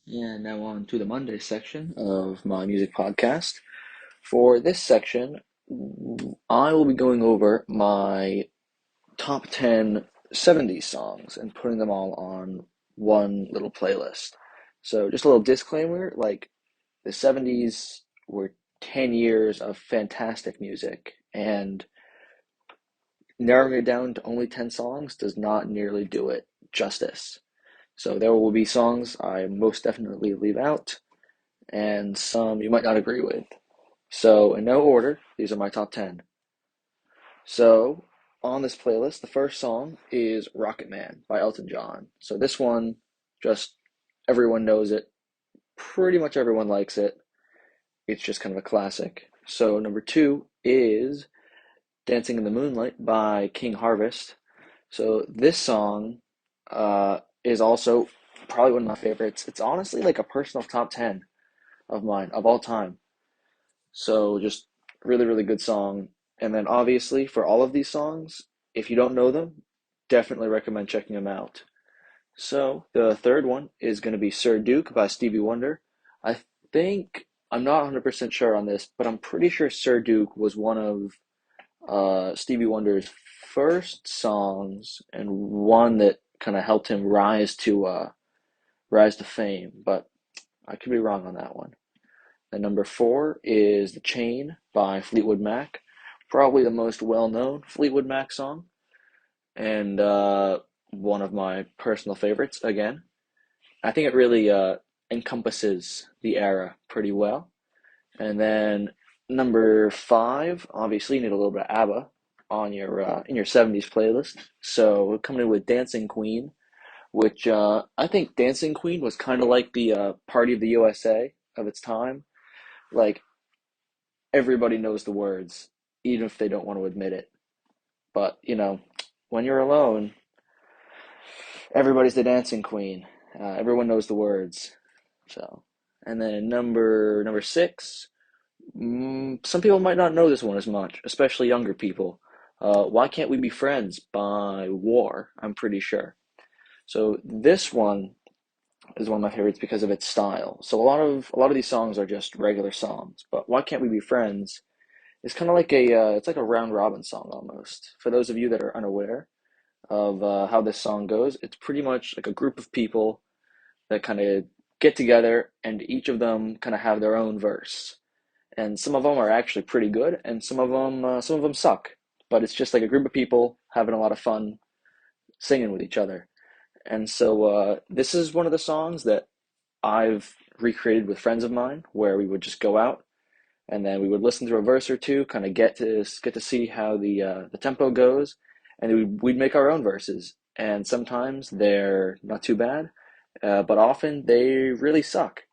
And now on to the Monday section of my music podcast. For this section, I will be going over my top 10 '70s songs and putting them all on one little playlist. So, just a little disclaimer, like the '70s were 10 years of fantastic music, and narrowing it down to only 10 songs does not nearly do it justice. So, there will be songs I most definitely leave out and some you might not agree with. So, in no order, these are my top 10. So, on this playlist, the first song is Rocket Man by Elton John. So, this one, just everyone knows it. Pretty much everyone likes it. It's just kind of a classic. So, number two is Dancing in the Moonlight by King Harvest. So, this song is also probably one of my favorites. It's honestly like a personal top 10 of mine of all time. So just really, really good song. And then obviously for all of these songs, if you don't know them, definitely recommend checking them out. So the third one is going to be Sir Duke by Stevie Wonder. I think I'm not 100% sure on this, but I'm pretty sure Sir Duke was one of Stevie Wonder's first songs and one that kind of helped him rise to fame. But I could be wrong on that one. And number four is The Chain by Fleetwood Mac. Probably the most well known Fleetwood Mac song, and one of my personal favorites again. I think it really encompasses the era pretty well. And then number five, obviously, you need a little bit of ABBA on your in your '70s playlist. So coming in with Dancing Queen, which I think Dancing Queen was kind of like the Party of the USA of its time. Like everybody knows the words, even if they don't want to admit it. But, when you're alone, everybody's the dancing queen. Everyone knows the words. So, and then number six, some people might not know this one as much, especially younger people. Why Can't We Be Friends by War, I'm pretty sure. So this one is one of my favorites because of its style. So a lot of these songs are just regular songs, but Why Can't We Be Friends. It's kind of like it's like a round robin song almost. For those of you that are unaware of how this song goes, it's pretty much like a group of people that kind of get together, and each of them kind of have their own verse. And some of them are actually pretty good, and some of them suck. But it's just like a group of people having a lot of fun singing with each other. And so this is one of the songs that I've recreated with friends of mine, where we would just go out and then we would listen through a verse or two, kind of get to see how the tempo goes, and we'd make our own verses. And sometimes they're not too bad, but often they really suck.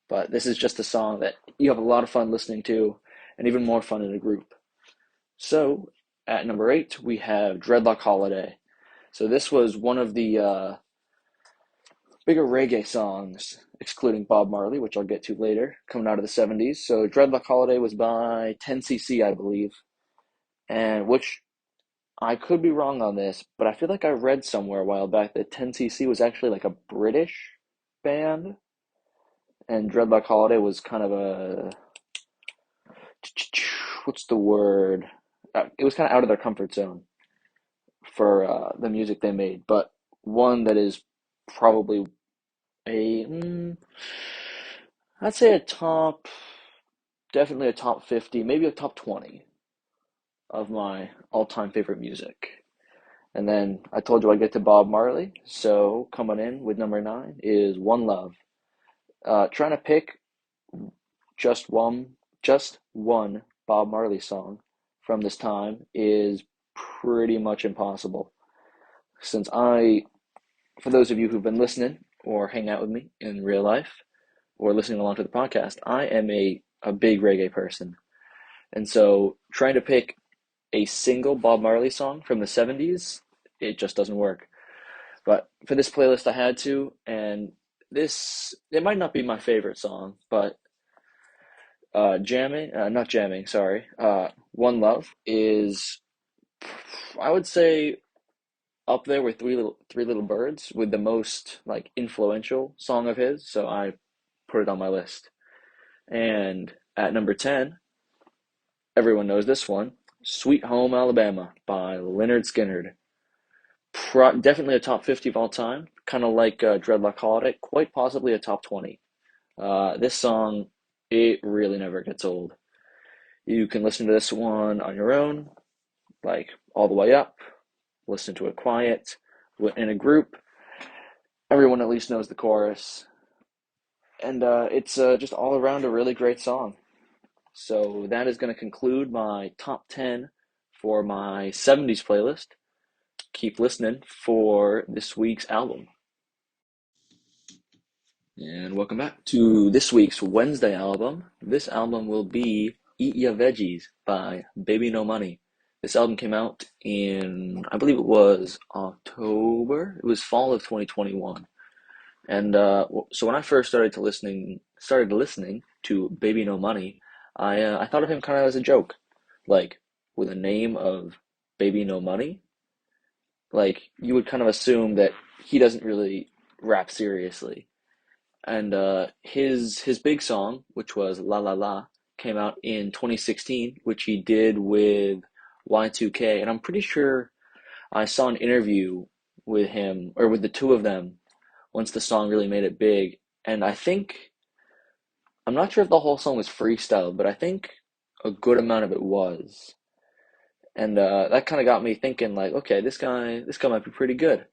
But this is just a song that you have a lot of fun listening to, and even more fun in a group. So at number eight we have Dreadlock Holiday. So this was one of the bigger reggae songs, excluding Bob Marley, which I'll get to later, coming out of the '70s. So Dreadlock Holiday was by 10cc, I believe, and which I could be wrong on this, but I feel like I read somewhere a while back that 10cc was actually like a British band, and Dreadlock Holiday was kind of a what's the word? It was kind of out of their comfort zone for the music they made, but one that is probably a I'd say definitely a top 50, maybe a top 20 of my all-time favorite music. And then I told you I'd get to Bob Marley, so coming in with number nine is One Love. Trying to pick just one, just one Bob Marley song from this time is pretty much impossible. Since for those of you who've been listening or hang out with me in real life or listening along to the podcast, I am a big reggae person. And so trying to pick a single Bob Marley song from the '70s, it just doesn't work. But for this playlist, I had to, and it might not be my favorite song, but not jamming, sorry, One Love is, I would say, up there with Three Little Birds with the most like influential song of his. So I put it on my list. And at number 10, everyone knows this one, Sweet Home Alabama by Lynyrd Skynyrd. Definitely a top 50 of all time, kind of like Dreadlock Holiday, quite possibly a top 20. This song, it really never gets old. You can listen to this one on your own, like all the way up, listen to it quiet, in a group. Everyone at least knows the chorus. And it's just all around a really great song. So that is going to conclude my top 10 for my 70s playlist. Keep listening for this week's album. And welcome back to this week's Wednesday album. This album will be Eat Ya Veggies by Baby No Money. This album came out in, I believe it was October. It was fall of 2021. And so when I first started listening to Baby No Money, I thought of him kind of as a joke, like with a name of Baby No Money. Like you would kind of assume that he doesn't really rap seriously. And his big song, which was La La La, came out in 2016, which he did with Y2K. And I'm pretty sure I saw an interview with him or with the two of them once the song really made it big. And I'm not sure if the whole song was freestyled, but I think a good amount of it was. And that kind of got me thinking, like, okay, this guy might be pretty good.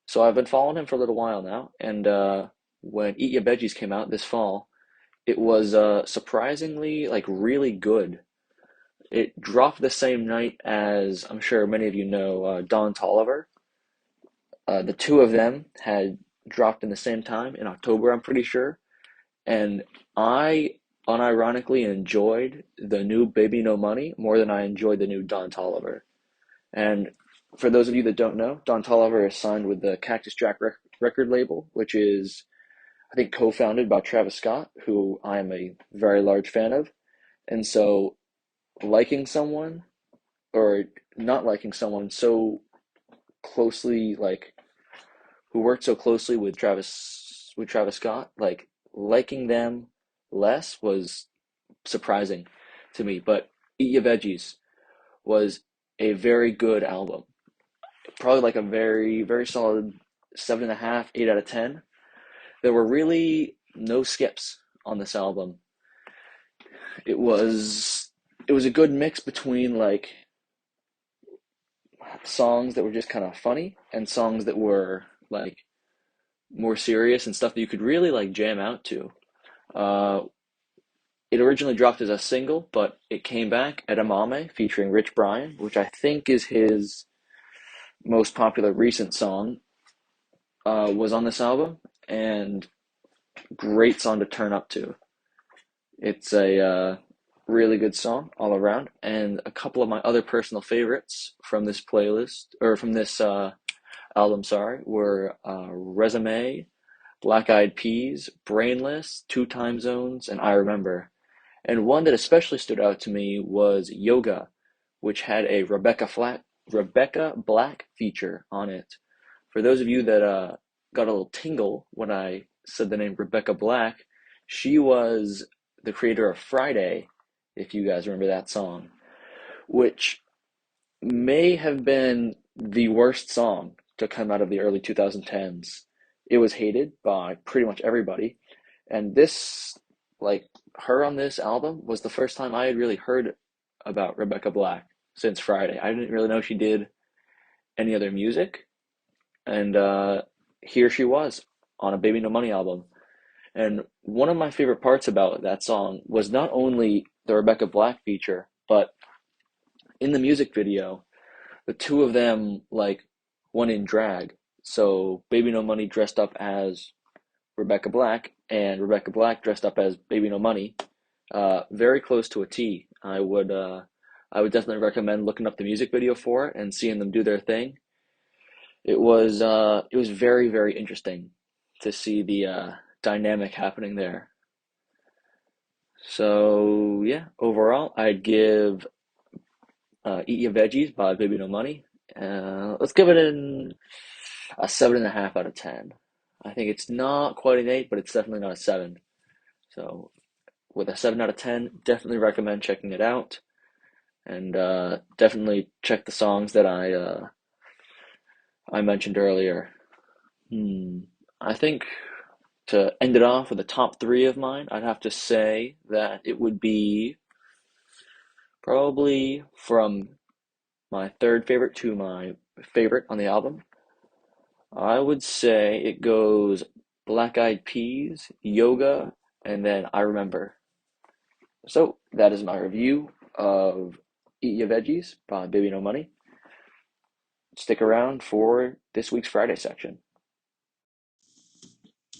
So I've been following him for a little while now, and when Eat Your Veggies came out this fall, it was surprisingly like really good. It dropped the same night as I'm sure many of you know Don Tolliver. The two of them had dropped in the same time in October, I'm pretty sure, and I unironically enjoyed the new Baby No Money more than I enjoyed the new Don Tolliver. And for those of you that don't know, Don Tolliver is signed with the Cactus Jack record label, which is, I think, co-founded by Travis Scott, who I am a very large fan of. And so liking someone or not liking someone so closely, like who worked so closely with Travis Scott, like liking them less was surprising to me. But Eat Your Veggies was a very good album. Probably like a very, very solid 7.5, 8 out of 10. There were really no skips on this album. It was it was a good mix between like songs that were just kind of funny and songs that were like more serious and stuff that you could really like jam out to. Uh, it originally dropped as a single, but it came back at Amame featuring Rich Brian, which I think is his most popular recent song, was on this album, and great song to turn up to. It's a really good song all around, and a couple of my other personal favorites from this playlist or from this album, sorry, were Resume, Black Eyed Peas, Brainless, Two Time Zones, and I Remember. And one that especially stood out to me was Yoga, which had a Rebecca Black feature on it. For those of you that got a little tingle when I said the name Rebecca Black, she was the creator of Friday, if you guys remember that song, which may have been the worst song to come out of the early 2010s. It was hated by pretty much everybody, and this, like, her on this album was the first time I had really heard about Rebecca Black since Friday. I didn't really know she did any other music, and here she was on a Baby No Money album. And one of my favorite parts about that song was not only the Rebecca Black feature, but in the music video, the two of them like went in drag. So Baby No Money dressed up as Rebecca Black, and Rebecca Black dressed up as Baby No Money. Very close to a T. I would definitely recommend looking up the music video for it and seeing them do their thing. It was very, very interesting to see the dynamic happening there. So yeah, overall, I'd give Eat Your Veggies by Baby No Money. Let's give it a 7.5 out of 10. I think it's not quite an 8, but it's definitely not a 7. So with a 7 out of 10, definitely recommend checking it out. And definitely check the songs that I mentioned earlier. Hmm. I think to end it off with the top three of mine, I'd have to say that it would be probably from my third favorite to my favorite on the album. I would say it goes Black Eyed Peas, Yoga, and then I Remember. So that is my review of Eat Your Veggies by Baby No Money. Stick around for this week's Friday section.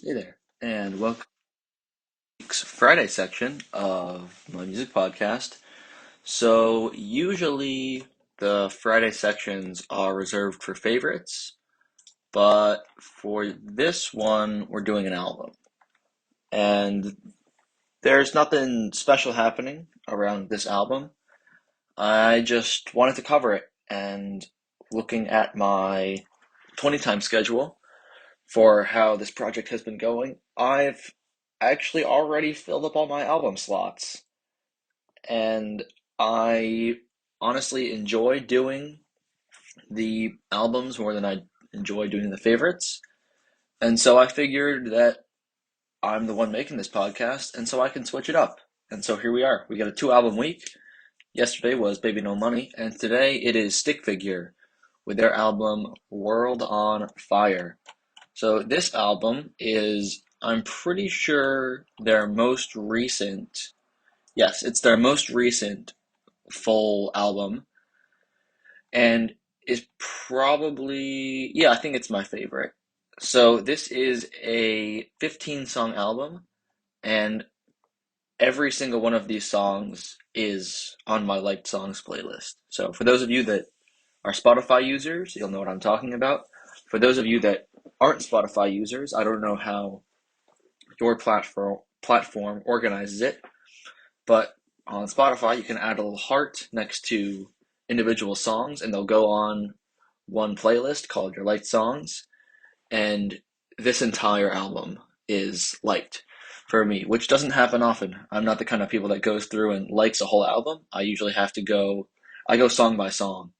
Hey there, and welcome to this week's Friday section of my music podcast. So usually the Friday sections are reserved for favorites, but for this one, we're doing an album. And there's nothing special happening around this album. I just wanted to cover it, and looking at my 20 time schedule for how this project has been going, I've actually already filled up all my album slots. And I honestly enjoy doing the albums more than I enjoy doing the favorites. And so I figured that I'm the one making this podcast, and so I can switch it up. And so here we are. We got a 2 album week. Yesterday was Baby No Money, and today it is Stick Figure with their album World on Fire. So this album is, I'm pretty sure, their most recent. Yes, it's their most recent full album, and is probably, yeah, I think it's my favorite. So this is a 15-song album, and every single one of these songs is on my liked songs playlist. So for those of you that are Spotify users, you'll know what I'm talking about. For those of you that aren't Spotify users, I don't know how your platform organizes it, but on Spotify you can add a little heart next to individual songs, and they'll go on one playlist called your liked songs. And this entire album is liked for me, which doesn't happen often. I'm not the kind of people that goes through and likes a whole album. I usually have to I go song by song.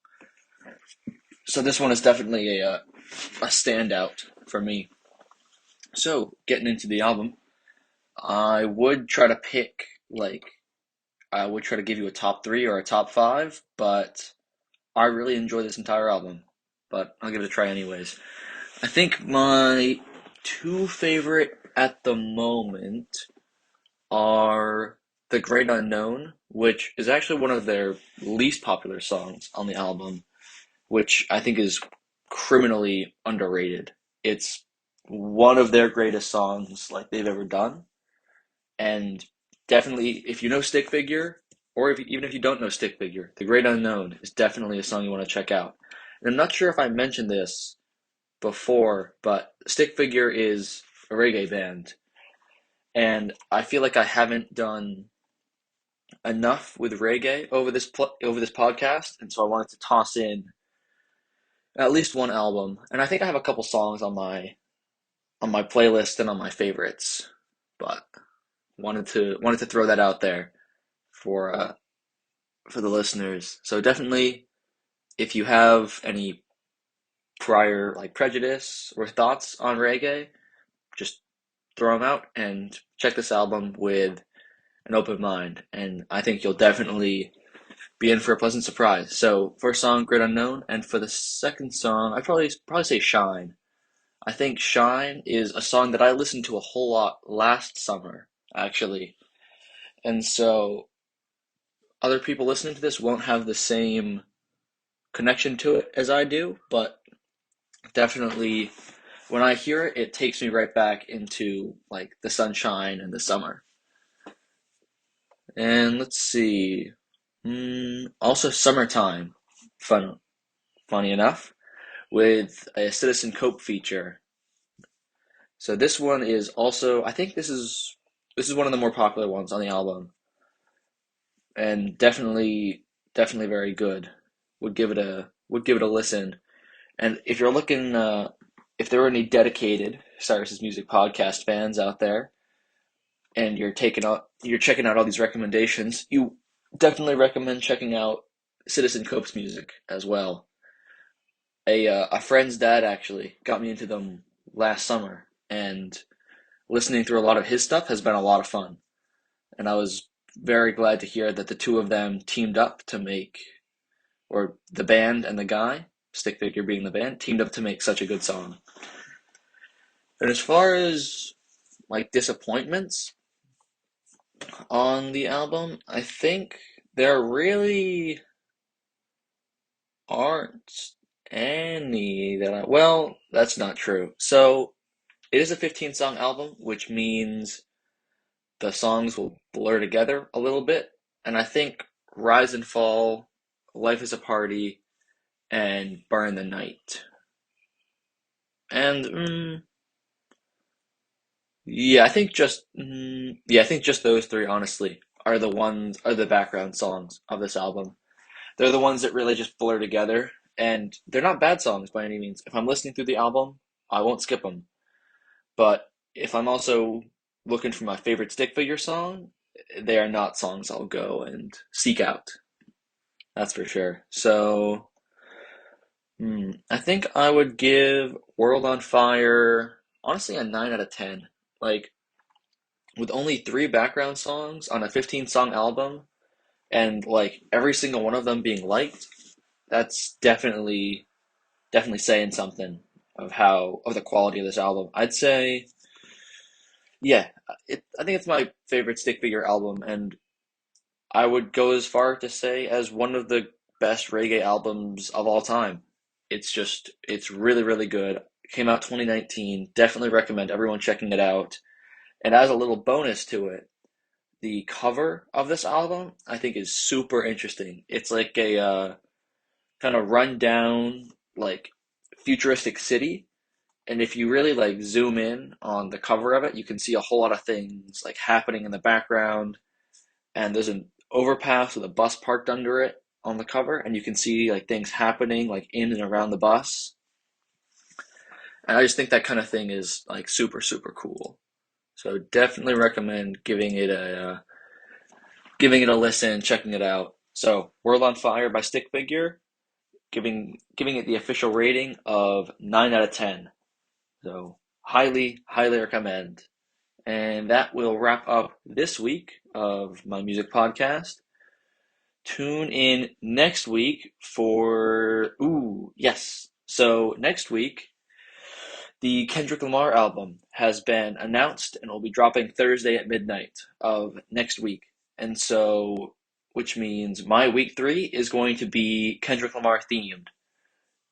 So this one is definitely a standout for me. So getting into the album, I would try to pick, like, I would try to give you a top three or a top five, but I really enjoy this entire album. But I'll give it a try anyways. I think my two favorite at the moment are The Great Unknown, which is actually one of their least popular songs on the album, which I think is criminally underrated. It's one of their greatest songs like they've ever done, and definitely if you know Stick Figure, or even if you don't know Stick Figure, The Great Unknown is definitely a song you want to check out. And I'm not sure if I mentioned this before, but Stick Figure is a reggae band, and I feel like I haven't done enough with reggae over this podcast, and so I wanted to toss in at least one album, and I think I have a couple songs on my playlist and on my favorites, but wanted to throw that out there for the listeners. So definitely, if you have any prior like prejudice or thoughts on reggae, just throw them out and check this album with an open mind, and I think you'll definitely be in for a pleasant surprise. So first song, Great Unknown, and for the second song, I'd probably say Shine. I think Shine is a song that I listened to a whole lot last summer, actually, and so other people listening to this won't have the same connection to it as I do, but definitely when I hear it, it takes me right back into like the sunshine and the summer. And let's see. Also, Summertime, funny enough, with a Citizen Cope feature. So this one is also, I think this is one of the more popular ones on the album, and definitely very good. Would give it a listen. And if you're looking, if there are any dedicated Cyrus's Music podcast fans out there, and you're checking out all these recommendations, you definitely recommend checking out Citizen Cope's music as well. A friend's dad actually got me into them last summer, and listening through a lot of his stuff has been a lot of fun. And I was very glad to hear that the two of them teamed up to make, or the band and the guy, Stick Figure being the band, teamed up to make such a good song. And as far as like disappointments on the album, I think there really aren't any that well, that's not true. So it is a 15 song album, which means the songs will blur together a little bit. And I think Rise and Fall, Life is a Party, and Burn the Night. And yeah, I think just those three honestly are the background songs of this album. They're the ones that really just blur together, and they're not bad songs by any means. If I'm listening through the album, I won't skip them. But if I'm also looking for my favorite stick figure song, they are not songs I'll go and seek out. That's for sure. So, I think I would give World on Fire, honestly, a 9 out of 10. Like, with only three background songs on a 15 song album, and like every single one of them being liked, that's definitely saying something of the quality of this album. I'd say, yeah, I think it's my favorite stick figure album, and I would go as far to say as one of the best reggae albums of all time. It's really, really good. It came out 2019. Definitely recommend everyone checking it out. And as a little bonus to it, the cover of this album I think is super interesting. It's like a kind of run down, like futuristic city. And if you really like zoom in on the cover of it, you can see a whole lot of things like happening in the background. And there's an overpass with a bus parked under it on the cover, and you can see like things happening like in and around the bus. And I just think that kind of thing is like super super cool. So definitely recommend giving it a listen, checking it out. So World on Fire by Stick Figure, giving it the official rating of 9 out of 10. So highly recommend. And that will wrap up this week of my music podcast. Tune in next week for yes. So next week, the Kendrick Lamar album has been announced and will be dropping Thursday at midnight of next week. And so, which means my week 3 is going to be Kendrick Lamar themed.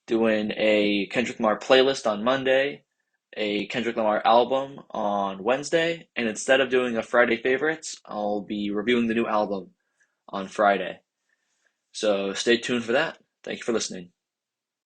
Doing a Kendrick Lamar playlist on Monday, a Kendrick Lamar album on Wednesday, and instead of doing a Friday favorites, I'll be reviewing the new album on Friday. So stay tuned for that. Thank you for listening.